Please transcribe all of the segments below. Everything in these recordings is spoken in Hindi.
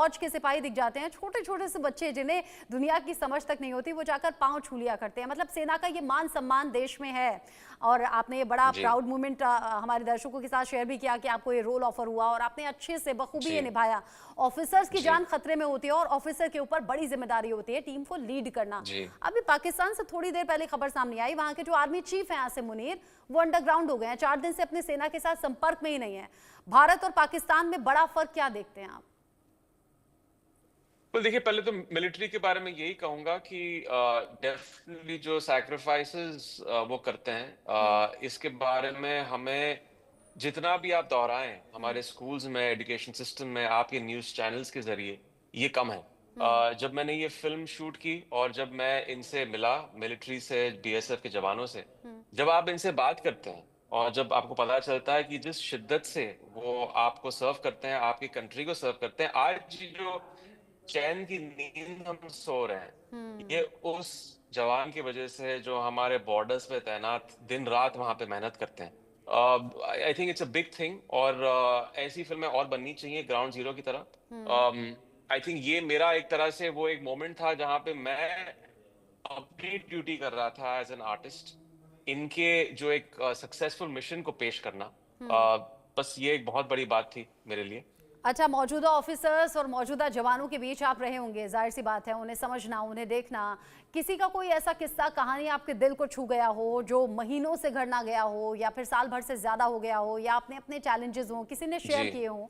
फौज के सिपाही दिख जाते हैं, छोटे छोटे से बच्चे जिन्हें दुनिया की समझ तक नहीं होती, वो जाकर पांव छू लिया करते हैं। मतलब सेना का ये मान सम्मान देश में है। और आपने ये बड़ा जी। प्राउड मोमेंट हमारे दर्शकों के साथ शेयर भी किया कि आपको ये रोल ऑफर हुआ और आपने अच्छे से बखूबी ये जी। निभाया। ऑफिसर्स की जी। जान खतरे में होती है और ऑफिसर के ऊपर बड़ी जिम्मेदारी होती है टीम को लीड करना। जी। अभी पाकिस्तान से थोड़ी देर पहले खबर सामने आई, वहां के जो आर्मी चीफ हैं आसिम मुनीर, वो अंडरग्राउंड हो गए हैं, 4 दिन से अपनी सेना के साथ संपर्क में ही नहीं है। भारत और पाकिस्तान में बड़ा फर्क क्या देखते हैं आप? तो देखिए, पहले तो मिलिट्री के बारे में यही कहूंगा कि डेफिनेटली जो सैक्रिफाइसेस वो करते हैं, हम्म। इसके बारे में हमें जितना भी आप दोहराएं हम्म। हमारे स्कूल्स में, एजुकेशन सिस्टम में, आपके न्यूज़ चैनल्स के जरिए, ये कम है। हम्म। जब मैंने ये फिल्म शूट की और जब मैं इनसे मिला, मिलिट्री से, बीएसएफ के जवानों से, हम्म। जब आप इनसे बात करते हैं और जब आपको पता चलता है कि जिस शिद्दत से वो आपको सर्व करते हैं, आपकी कंट्री को सर्व करते हैं, आज जो चैन की नींद हम सो रहे हैं, हम्म। ये उस जवान की वजह से जो हमारे बॉर्डर्स पे तैनात दिन रात वहां पे मेहनत करते हैं। I think it's a big thing, और ऐसी फिल्में और बननी चाहिए ग्राउंड जीरो की तरह। हम्म। आई थिंक ये मेरा एक तरह से वो एक मोमेंट था जहां पे मैं अपनी ड्यूटी कर रहा था एज एन आर्टिस्ट, इनके जो एक सक्सेसफुल मिशन को पेश करना। हम्म। बस ये एक बहुत बड़ी बात थी मेरे लिए। अच्छा, मौजूदा ऑफिसर्स और मौजूदा जवानों के बीच आप रहे होंगे, जाहिर सी बात है उन्हें समझना, उन्हें देखना। किसी का कोई ऐसा किस्सा, कहानी आपके दिल को छू गया हो, जो महीनों से घर ना गया हो या फिर साल भर से ज्यादा हो गया हो, या आपने अपने चैलेंजेस हो किसी ने शेयर जी। किए हो?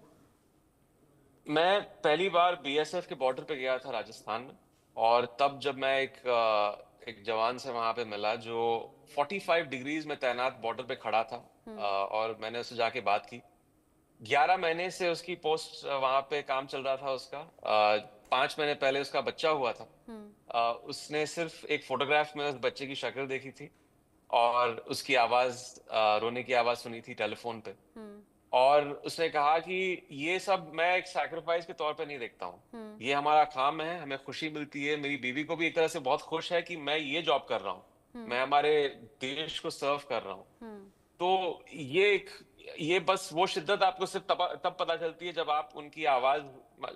मैं पहली बार बीएसएफ के बॉर्डर पे गया था राजस्थान में, और तब जब मैं एक जवान से वहां पे मिला जो 45 डिग्रीज में तैनात बॉर्डर पे खड़ा था, और मैंने उससे जाके बात की। 11 महीने से उसकी पोस्ट वहां पे काम चल रहा था उसका। 5 महीने पहले उसका बच्चा हुआ था। हम्म। उसने सिर्फ एक फोटोग्राफ में उस बच्चे की शक्ल देखी थी और उसकी आवाज, रोने की आवाज सुनी थी टेलीफोन पे। हम्म। और उसने कहा कि ये सब मैं एक सैक्रिफाइस के तौर पे नहीं देखता हूँ, हम्म। ये हमारा काम है, हमें खुशी मिलती है। मेरी बीवी को भी एक तरह से बहुत खुश है कि मैं ये जॉब कर रहा हूँ, हम्म। मैं हमारे देश को सर्व कर रहा हूँ। हम्म। तो ये बस वो शिद्दत आपको सिर्फ तब पता चलती है जब आप उनकी आवाज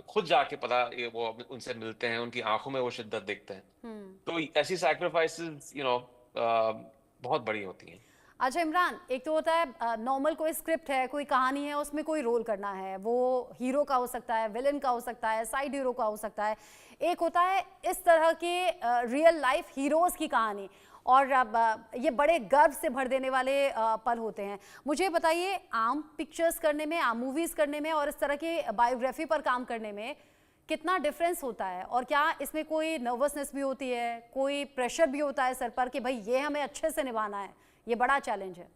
खुद जाके वो उनसे मिलते हैं, उनकी आंखों में वो शिद्दत देखते हैं। हम्म। तो ऐसी सैक्रिफाइसेस बहुत बड़ी होती हैं। अच्छा इमरान, एक तो होता है नॉर्मल कोई स्क्रिप्ट है, कोई कहानी है, उसमें कोई रोल करना है, वो हीरो का हो सकता है, विलन का हो सकता है, साइड हीरो का हो सकता है। एक होता है इस तरह के रियल लाइफ हीरोज की कहानी, और अब ये बड़े गर्व से भर देने वाले पल होते हैं। मुझे बताइए, आम पिक्चर्स करने में, आम मूवीज़ करने में और इस तरह की बायोग्राफी पर काम करने में कितना डिफरेंस होता है? और क्या इसमें कोई नर्वसनेस भी होती है, कोई प्रेशर भी होता है सर पर कि भाई ये हमें अच्छे से निभाना है, ये बड़ा चैलेंज है?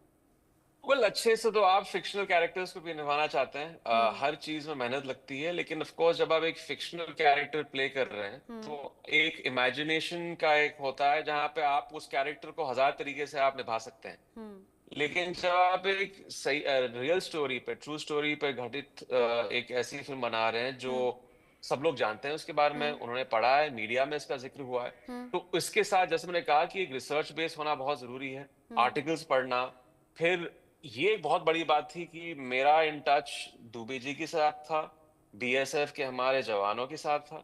अच्छे से तो आप फिक्शनल कैरेक्टर्स को भी निभाना चाहते हैं। हम्म। हर चीज में मेहनत लगती है, लेकिन ऑफ कोर्स जब आप एक फिक्शनल कैरेक्टर प्ले कर रहे हैं हम्म। तो एक इमेजिनेशन का एक होता है जहां पे आप उस कैरेक्टर को हजार तरीके से आप निभा सकते हैं। हम्म। लेकिन जब आप एक सही रियल स्टोरी पे, ट्रू स्टोरी पे घटित एक ऐसी फिल्म बना रहे हैं जो हम्म। सब लोग जानते हैं उसके बारे में, हम्म। उन्होंने पढ़ा है, मीडिया में इसका जिक्र हुआ है, हम्म। तो इसके साथ जैसे मैंने कहा कि एक रिसर्च बेस होना बहुत जरूरी है। हम्म। आर्टिकल्स पढ़ना। फिर ये एक बहुत बड़ी बात थी कि मेरा इन टच दुबे जी के साथ था, बीएसएफ के हमारे जवानों के साथ था।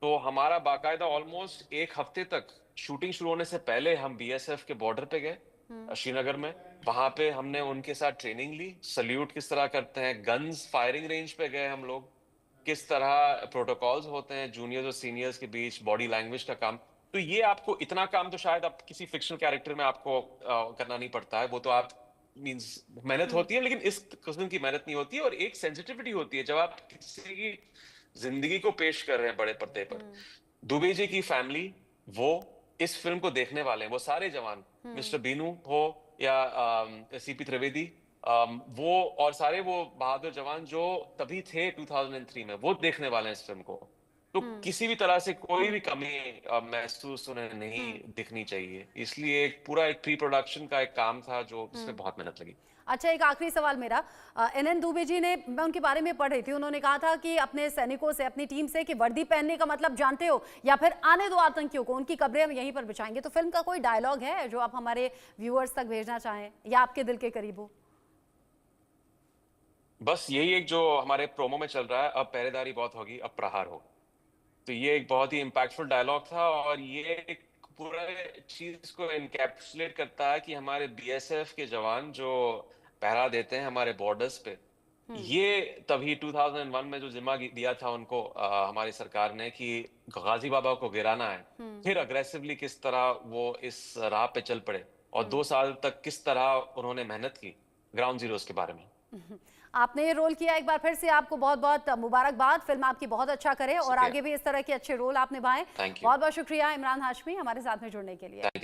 तो हमारा बाकायदा ऑलमोस्ट एक हफ्ते तक, शूटिंग शुरू होने से पहले हम बीएसएफ के बॉर्डर पे गए, हम्म। श्रीनगर में। वहां पे हमने उनके साथ ट्रेनिंग ली, सल्यूट किस तरह करते हैं, गन्स फायरिंग रेंज पे गए हम लोग, किस तरह प्रोटोकॉल्स होते हैं जूनियर्स और सीनियर्स के बीच, बॉडी लैंग्वेज का काम। तो ये आपको इतना काम तो शायद आप किसी फिक्शनल कैरेक्टर में आपको करना नहीं पड़ता है। वो तो आप मींस मेहनत हम्म। होती है, लेकिन इस किस्म की मेहनत नहीं होती है। और एक सेंसिटिविटी होती है जब आप किसी की जिंदगी को पेश कर रहे हैं बड़े पर्दे पर। हम्म। दुबे जी की फैमिली, वो इस फिल्म को देखने वाले हैं, वो सारे जवान, हम्म। मिस्टर बीनू हो या सीपी त्रिवेदी, वो और सारे वो बहादुर जवान जो तभी थे 2003 में, वो देखने वाले हैं इस फिल्म को। तो हम्म। किसी भी तरह से कोई भी कमी महसूस उन्हें नहीं हम्म। दिखनी चाहिए, इसलिए एक पूरा एक प्री प्रोडक्शन का एक काम था जो जिसमें हम्म। बहुत मेहनत लगी। अच्छा, एक आखिरी सवाल मेरा, एनएन दुबे जी ने, मैं उनके बारे में पढ़ रही थी, उन्होंने कहा था कि अपने सैनिकों से, अपनी टीम से, कि वर्दी पहनने का मतलब जानते हो, या फिर आने दो आतंकियों को, उनकी कब्रें हम यहीं पर बिछाएंगे। तो फिल्म का कोई डायलॉग है जो आप हमारे व्यूअर्स तक भेजना चाहें या आपके दिल के करीब हो? बस यही एक जो हमारे प्रोमो में चल रहा है, अब पहरेदारी बहुत होगी, अब प्रहार होगा। तो ये एक बहुत ही इम्पैक्टफुल डायलॉग था और ये एक पूरे चीज को इनकैप्सुलेट करता है कि हमारे बीएसएफ के जवान जो पहरा देते हैं हमारे बॉर्डर्स पे, ये तभी 2001 में जो जिम्मा दिया था उनको हमारी सरकार ने कि गाजी बाबा को गिराना है, फिर अग्रेसिवली किस तरह वो इस राह पे चल पड़े और 2 साल तक किस तरह उन्होंने मेहनत की ग्राउंड जीरोस के बारे में। आपने ये रोल किया, एक बार फिर से आपको बहुत बहुत मुबारकबाद। फिल्म आपकी बहुत अच्छा करे और शुक्रिया। आगे भी इस तरह के अच्छे रोल आप निभाएं। Thank you. बहुत बहुत शुक्रिया इमरान हाशमी हमारे साथ में जुड़ने के लिए। Thank you.